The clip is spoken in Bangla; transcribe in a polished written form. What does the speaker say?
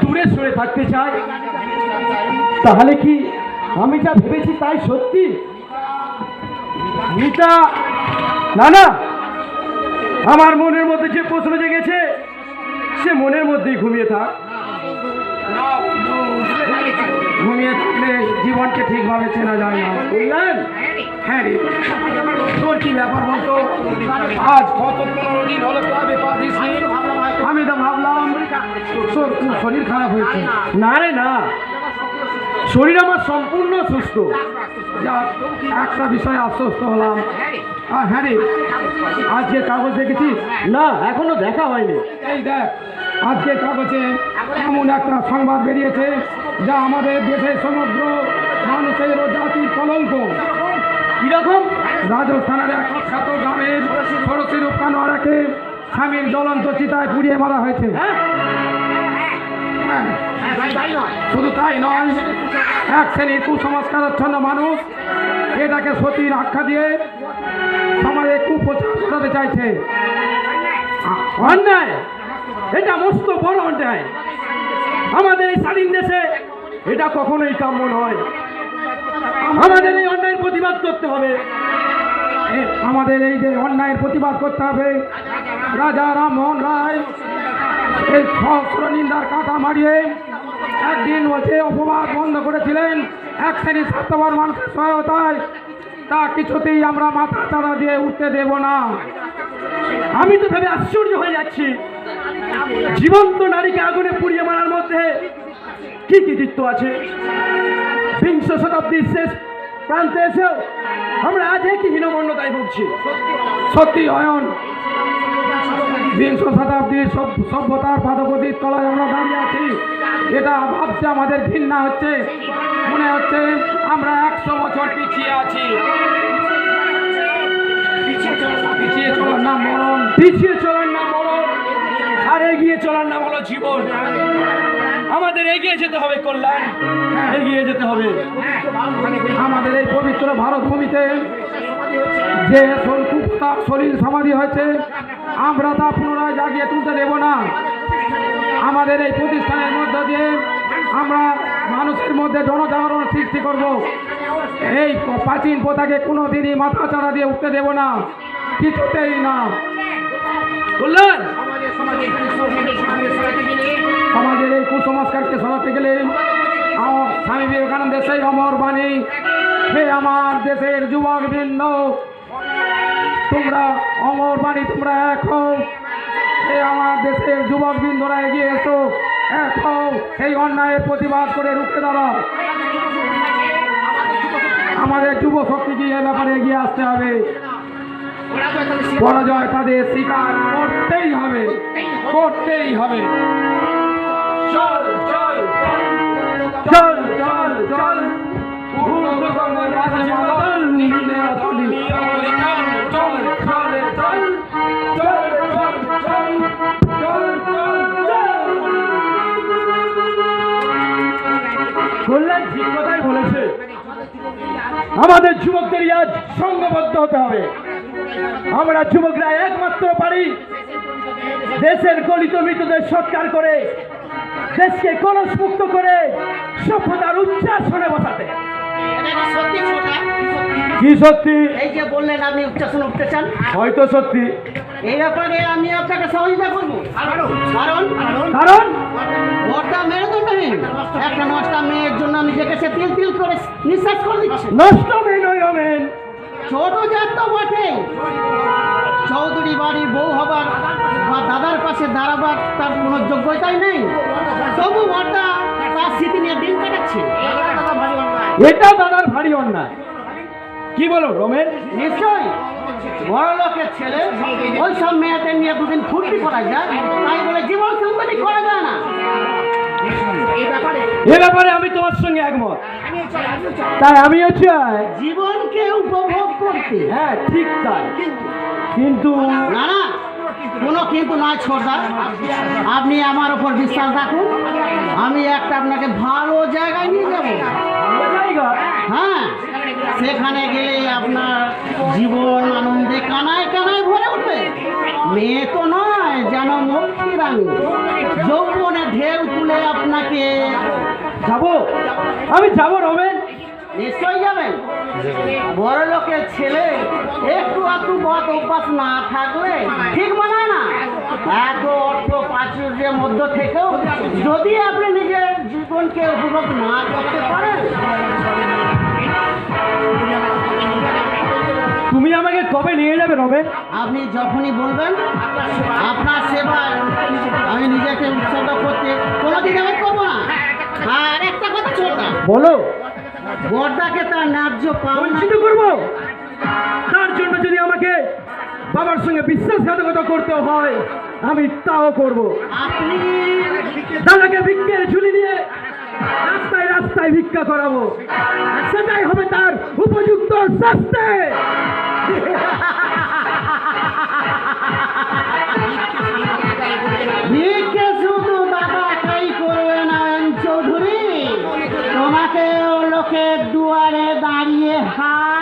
দূরে সরে থাকতে চাই, তাহলে কি আমি যা ভেবেছি তাই সত্যি? মিতা, না না, আমার মনের মধ্যে যে প্রশ্ন জেগেছে সে মনের মধ্যেই ঘুমিয়ে থাক। ঘুমিয়ে থাকলে জীবনকে ঠিকভাবে চেনা যায় না, বুঝলেন? হ্যাঁ রে, তোর কি ব্যাপার বলতো? আজ কত 15 দিন হলো ক্লাবে পা দিসনি। আমি তো ভাবলাম তোর খুব শরীর খারাপ হয়েছে। না রে না, শরীর আমার সম্পূর্ণ সুস্থ। যা একটা বিষয়ে আশ্বস্ত হলাম। হ্যাঁ রে, আজকে কাগজ দেখেছিস? না, এখনো দেখা হয়নি। এই দেখ, আজকে কাগজে এমন একটা সংবাদ বেরিয়েছে যা আমাদের দেশের সমগ্র মানুষের ও জাতির কলঙ্ক। কিরকম? রাজস্থানের এক খ্যাত গ্রামের সরসিরূপ কানোয়ারাকে স্বামীর জ্বলন্ত চিতায় পুড়িয়ে মারা হয়েছে। শুধু তাই নয়, এক শ্রেণীর কুসংস্কারাচ্ছন্ন মানুষ এটাকে সতীর আখ্যা দিয়ে সমাজে কুপ্রচার করতে চাইছে। অন্যায়, এটা মস্ত বড় অন্যায়। আমাদের এই স্বাধীন দেশে এটা কখনোই কাম্য নয়। আমাদের এই অন্যায়ের প্রতিবাদ করতে হবে। আমাদের এই যে অন্যায়ের প্রতিবাদ করতে হবে, রাজা রামমোহন রায় এই সহস্র নিন্দার কাঁটা মারিয়ে একদিন হচ্ছে অপবাদ বন্ধ করেছিলেন এক শ্রেণীর স্বার্থপর মানুষের সহায়তায়। তা কিছুতেই আমরা মাথা চাড়া দিয়ে উঠতে দেব না। আমি তো ভেবে আশ্চর্য হয়ে যাচ্ছি, জীবন্ত নারীকে আগুনে পুড়িয়ে মারার মধ্যে কি কৃতিত্ব আছে? বিংশ শতাব্দীর শেষ প্রান্তে এসেও আমরা আজ একই হীনমন্যতায় ভুগছি। সত্যি অয়ন, বিংশ শতাব্দীর সভ্যতার পাদপতির তলায় আমরা দাঁড়িয়ে আছি। এটা ভাবছে আমাদের ঘৃণা হচ্ছে, মনে হচ্ছে আমরা 100 বছর পিছিয়ে আছি। পিছিয়ে চলার নাম মরণ, পিছিয়ে চলার নাম মরণ, আর এগিয়ে চলার নাম হলো জীবন। আমাদের এগিয়ে যেতে হবে কল্যাণ, এগিয়ে যেতে হবে। আমাদের এই পবিত্র ভারত ভূমিতে যে শরীর সমাধি হয়েছে, আমরা তা পুনরায় জাগিয়ে তুলতে দেব না। আমাদের এই প্রতিষ্ঠানের মধ্য দিয়ে আমরা মানুষের মধ্যে জনজাগরণ সৃষ্টি করব। এই প্রাচীন প্রথাকে কোনোদিনই মাথা চাড়া দিয়ে উঠতে দেব না, কিছুতেই না। বললেন সমাজের এই কুসংস্কারকে সরাতে গেলে আমার স্বামী বিবেকানন্দের সেই অমর বাণী, হে আমার দেশের যুবকবৃন্দ, তোমরা অমর বাণী, তোমরা এক হও। হে আমার দেশের যুবকবৃন্দরা এগিয়ে এসো, এক হও, এই অন্যায়ের প্রতিবাদ করে রুখতে দাঁড়াও। আমাদের যুব শক্তিকে এ ব্যাপারে এগিয়ে আসতে হবে। পরাজয় তাদের স্বীকার করতেই হবে, করতেই হবে। চল চল চল চল চল কল্যাণ ঠিক কথাই বলেছে। আমাদের যুবকদের আজ সংঘবদ্ধ হতে হবে। আমরা যুবকরা একমাত্র পারি দেশের গলিত মৃতদের সৎকার করে, দেশকে কলসমুক্ত করে সভ্যতার উচ্চাসনে বসাতে। কি সত্যি? এই যে বললেন আপনি উচ্চাসনে উঠতে চান, হয়তো সত্যি। এই ব্যাপারে আমি আপনাকে সহযোগিতা করবো। কারণ কারণ ভোটটা মেরুদণ্ডহীন একটা নষ্টা মেয়ের জন্য আমি দেখেছি তিল তিল করে নিঃশ্বাস করে দিচ্ছি। নষ্ট মেয়ে নয় হবেন, ছোট জাত তো বটে। চৌধুরী বাড়ির বউ হবার বা দাদার পাশে দাঁড়াবার তার কোনো যোগ্যতাই নেই, তবু ভোটটা তার স্মৃতি নিয়ে দিন কাটাচ্ছে। এটা দাদার ভারী অন্যায়। কি বলো রমেন? নিশ্চয় বড় লোকের ছেলে ওই সব মেয়েদের নিয়ে দুদিন ফুর্তি করা যায়, তাই বলে জীবন সঙ্গী করা যায় না। এ ব্যাপারে আমি তোমার সঙ্গে একমত। তাই আমিও চাই জীবনকে উপভোগ করতে। হ্যাঁ ঠিক তাই, কিন্তু না না, কোনো কিন্তু নয় ছোটদা। আপনি আমার উপর বিশ্বাস রাখুন, আমি একটা আপনাকে ভালো জায়গায় নিয়ে যাবো। হ্যাঁ, সেখানে গেলে আপনার জীবন আনন্দে কানায় কানায় ভরে উঠবে। মেয়ে তো নয়, যেন মুক্তি রানী, যৌবনে ঢেউ তুলে আপনাকে। যাবো, আমি যাবো রমেন। নিশ্চয়ই যাবেন। বড় লোকের ছেলে একটু একটু বদ অভ্যাস না থাকলে ঠিক মানায় না। এত অর্থ প্রাচুর্যের মধ্য থেকেও যদি আপনি নিজের জীবনকে উপভোগ না করতে পারেন। তুমি আমাকে কবে নিয়ে যাবে রমেন? আপনি যখনই বলবেন, আপনার সেবায় আমি নিজেকে উৎসর্গ করতে কোনোদিন আমি করবো না। আর একটা কথা ছোট, বলো। বড়দাকে তার ন্যায্য পাওনা বঞ্চিত করবো? তার জন্য যদি আমাকে বাবার সঙ্গে বিশ্বাসঘাতকতা করতে হয়, আমি তাও করব। আপনি দাদাকে ভিক্ষের ঝুলি নিয়ে রাস্তায় রাস্তায় ভিক্ষা করাবো, আর সেটাই হবে তার উপযুক্ত শাস্তি। ভিক্ষে শুধু দাদা একাই করবে না চৌধুরী, তোমাকে লোকের দুয়ারে দাঁড়িয়ে হাত